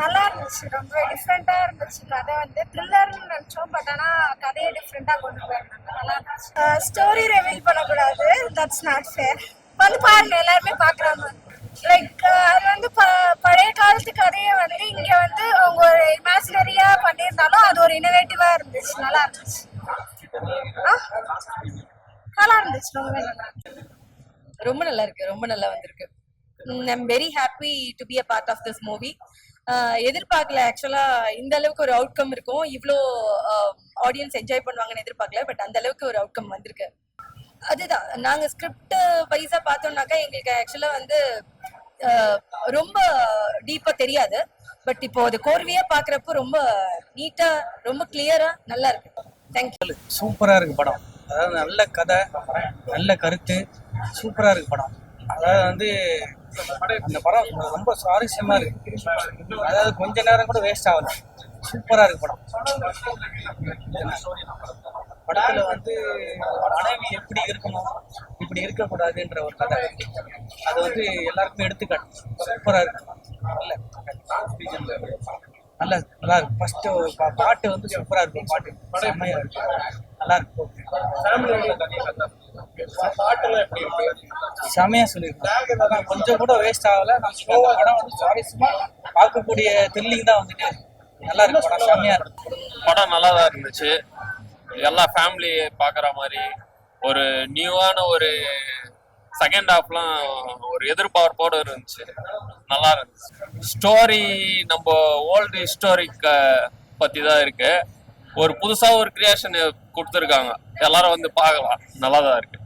நல்லா இருந்துச்சு. ரொம்ப டிஃப்ரெண்டா இருந்துச்சு. கதை வந்து த்ரில்லர்னு நினைச்சோம். பட் ஆனா கதையை டிஃப்ரெண்டா கொண்டு போயிருந்தாங்க. நல்லா இருந்துச்சு. ஸ்டோரி ரிவீல் பண்ணக்கூடாது. That's not fair. வந்து பாருங்க, எல்லாருமே பாக்குறாங்க. லைக் அது வந்து பழைய காலத்து கதையை வந்து இங்க வந்து அவங்க ஒரு இமேஜினரியா பண்ணியிருந்தாலும் அது ஒரு இனோவேட்டிவா இருந்துச்சு. நல்லா இருந்துச்சு. நல்லா இருந்துச்சு. ரொம்ப நல்லா இருந்துச்சு. ரொம்ப நல்லா இருக்கு. ரொம்ப நல்லா வந்திருக்கு. I'm very happy to be a part of this movie. எதிர்பார்க்கல ஆக்சுவலா இந்த அளவுக்கு ஒரு அவுட்கம் இருக்கும், இவ்வளோ ஆடியன்ஸ் என்ஜாய் பண்ணுவாங்கன்னு எதிர்பார்க்கல. பட் அந்த அளவுக்கு ஒரு அவுட்கம் வந்திருக்கு. அதுதான் நாங்க ஸ்கிரிப்ட் வைஸா பார்த்தோம்னாக்கா எங்களுக்கு ஆக்சுவலா வந்து ரொம்ப டீப்பா தெரியாது. பட் இப்போ அது கோர்வையா பாக்குறப்போ ரொம்ப நீட்டா, ரொம்ப கிளியரா நல்லா இருக்கு. தேங்க்யூ. சூப்பரா இருக்கு படம். அதாவது நல்ல கதை, நல்ல கருத்து, சூப்பரா இருக்கு படம். அதாவது வந்து அந்த படம் ரொம்ப சுவாரஸ்யமா இருக்கு. அதாவது கொஞ்ச நேரம் கூட வேஸ்ட் ஆகல. சூப்பரா இருக்கு படம். படத்துல வந்து மனைவி எப்படி இருக்கணும், இப்படி இருக்கக்கூடாதுன்ற ஒரு கதை. அது வந்து எல்லாருக்குமே எடுத்துக்காட்டு. சூப்பரா இருக்கு. நல்ல நல்லா இருக்கு. ஃபர்ஸ்ட் பாட்டு வந்து சூப்பரா இருக்கும். பாட்டு செம்மையா இருக்கு. நல்லா இருக்கு. செம்மையா சொல்லியிருக்கேன். கொஞ்சம் கூட வேஸ்ட் ஆகல. நமக்கு அந்த படம் வந்து சுவாரஸ்யமா பார்க்கக்கூடிய த்ரில்லிங் தான் வந்துட்டு நல்லா இருக்கு. படம் செம்மையா இருக்கு. படம் நல்லா தான் இருந்துச்சு. எல்லா ஃபேமிலி பார்க்குற மாதிரி ஒரு நியூவான ஒரு செகண்ட் ஹாஃப்லாம் ஒரு எதிர்பார்ப்போடு இருந்துச்சு. நல்லா இருந்துச்சு. ஸ்டோரி நம்ம ஓல்டு ஹிஸ்டாரிக் பற்றி தான் இருக்கு. ஒரு புதுசாக ஒரு கிரியேஷன் கொடுத்துருக்காங்க. எல்லாரும் வந்து பார்க்கலாம். நல்லா தான் இருக்கு.